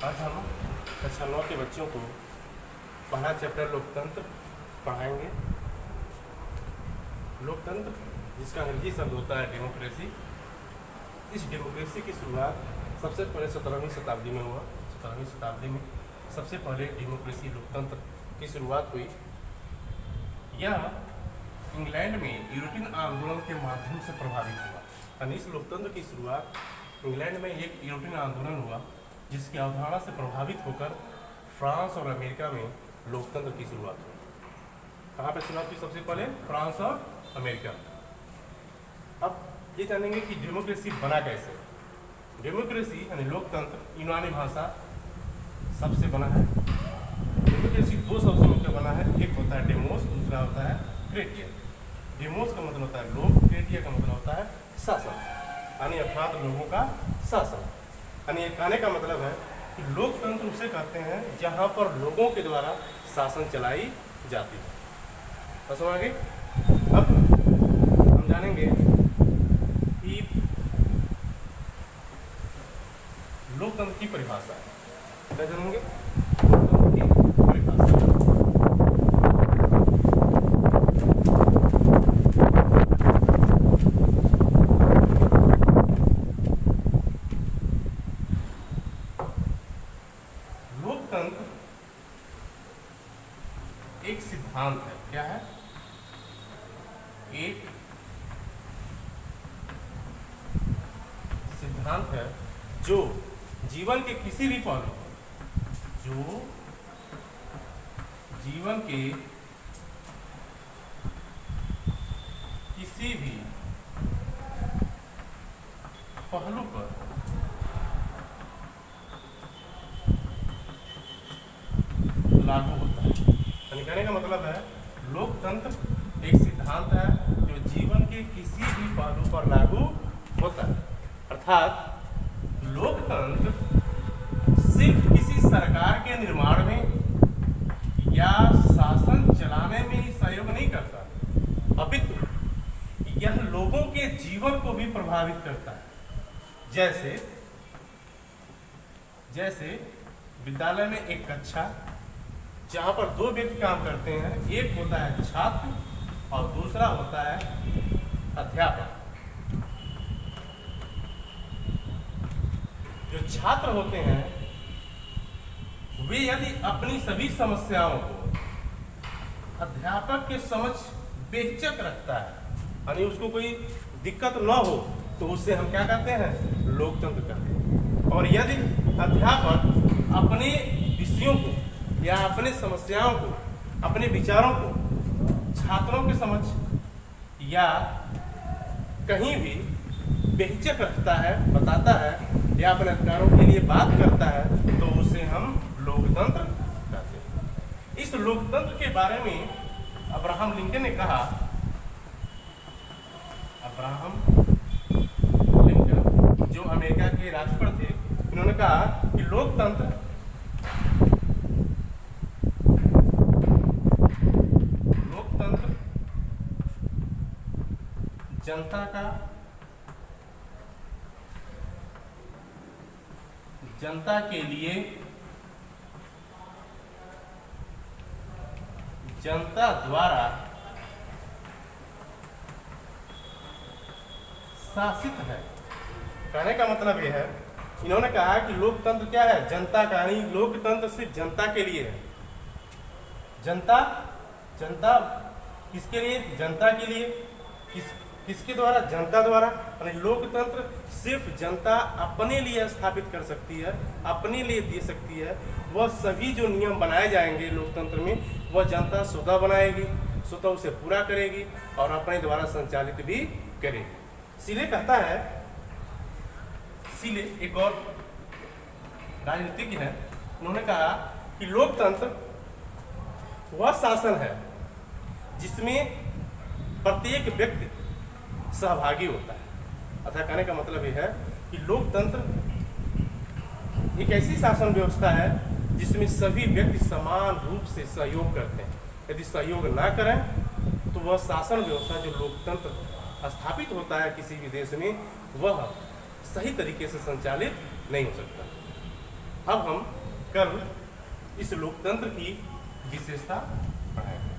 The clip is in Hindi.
आज हम कक्षा 9 के बच्चों को पहला चैप्टर लोकतंत्र पढ़ाएंगे। लोकतंत्र जिसका अंग्रेजी शब्द होता है डेमोक्रेसी। इस डेमोक्रेसी की शुरुआत सबसे पहले 17वीं शताब्दी में हुआ। 17वीं शताब्दी में सबसे पहले डेमोक्रेसी लोकतंत्र की शुरुआत हुई। यह इंग्लैंड में यूरोपियन आंदोलन के माध्यम से प्रभावित हुआ। यानी इस लोकतंत्र की शुरुआत इंग्लैंड में एक यूरोपियन आंदोलन हुआ जिसकी अवधारणा से प्रभावित होकर फ्रांस और अमेरिका में लोकतंत्र की शुरुआत हुई। कहाँ पे शुरुआत हुई? सबसे पहले फ्रांस और अमेरिका। अब ये जानेंगे कि डेमोक्रेसी बना कैसे। डेमोक्रेसी यानी लोकतंत्र यूनानी भाषा शब्द से बना है। डेमोक्रेसी दो शब्द से मिलकर बना है। एक होता है डेमोस, दूसरा होता है क्रेटिया। डेमोस का मतलब होता है लोग, क्रेटिया का मतलब होता है शासन, यानी अर्थात लोगों का शासन। यानी कहने का मतलब है कि लोकतंत्र उसे कहते हैं जहां पर लोगों के द्वारा शासन चलाई जाती है। तो समझ गए? अब हम जानेंगे कि लोकतंत्र की परिभाषा। क्या जानेंगे? लोकतंत्र की परिभाषा। लोकतंत्र एक सिद्धांत है। क्या है? एक सिद्धांत है जो जीवन के किसी भी पहलू पर लागू होता है। यानी कहने का मतलब है लोकतंत्र एक सिद्धांत है जो जीवन के किसी भी पहलू पर लागू होता है। अर्थात लोकतंत्र सिर्फ किसी सरकार के निर्माण में या शासन चलाने में ही सहयोग नहीं करता, अपितु यह लोगों के जीवन को भी प्रभावित करता है। जैसे विद्यालय में एक कक्षा जहाँ पर दो व्यक्ति काम करते हैं, एक होता है छात्र और दूसरा होता है अध्यापक। जो छात्र होते हैं वे यदि अपनी सभी समस्याओं को अध्यापक के समक्ष बेहिचक रखता है, यानी उसको कोई दिक्कत न हो, तो उससे हम क्या कहते हैं? लोकतंत्र कहते हैं। और यदि अध्यापक अपने विषयों को या अपने समस्याओं को, अपने विचारों को छात्रों के समक्ष या कहीं भी बेहिचक रखता है, बताता है या अपने अधिकारों के लिए बात करता है, तो उसे हम लोकतंत्र कहते हैं। इस लोकतंत्र के बारे में अब्राहम लिंकन ने कहा, अब्राहम लिंकन जो अमेरिका के राष्ट्रपति थे, उन्होंने कहा कि लोकतंत्र जनता के लिए, जनता द्वारा शासित है। कहने का मतलब यह है, इन्होंने कहा कि लोकतंत्र क्या है? जनता का, यानी लोकतंत्र सिर्फ जनता के लिए है। जनता किसके लिए? जनता के लिए। किसके द्वारा? जनता द्वारा। यानी लोकतंत्र सिर्फ जनता अपने लिए स्थापित कर सकती है, अपने लिए दे सकती है। वह सभी जो नियम बनाए जाएंगे लोकतंत्र में, वह जनता स्वतः बनाएगी, स्वतः उसे पूरा करेगी और अपने द्वारा संचालित भी करेगी। सीले कहता है, सीले एक और राजनीतिज्ञ है, उन्होंने कहा कि लोकतंत्र वह शासन है जिसमें प्रत्येक व्यक्ति सहभागी होता है। अतः कहने का मतलब यह है कि लोकतंत्र एक ऐसी शासन व्यवस्था है जिसमें सभी व्यक्ति समान रूप से सहयोग करते हैं। यदि सहयोग ना करें तो वह शासन व्यवस्था जो लोकतंत्र स्थापित होता है किसी भी देश में, वह सही तरीके से संचालित नहीं हो सकता। अब हम कल इस लोकतंत्र की विशेषता पढ़ाएंगे।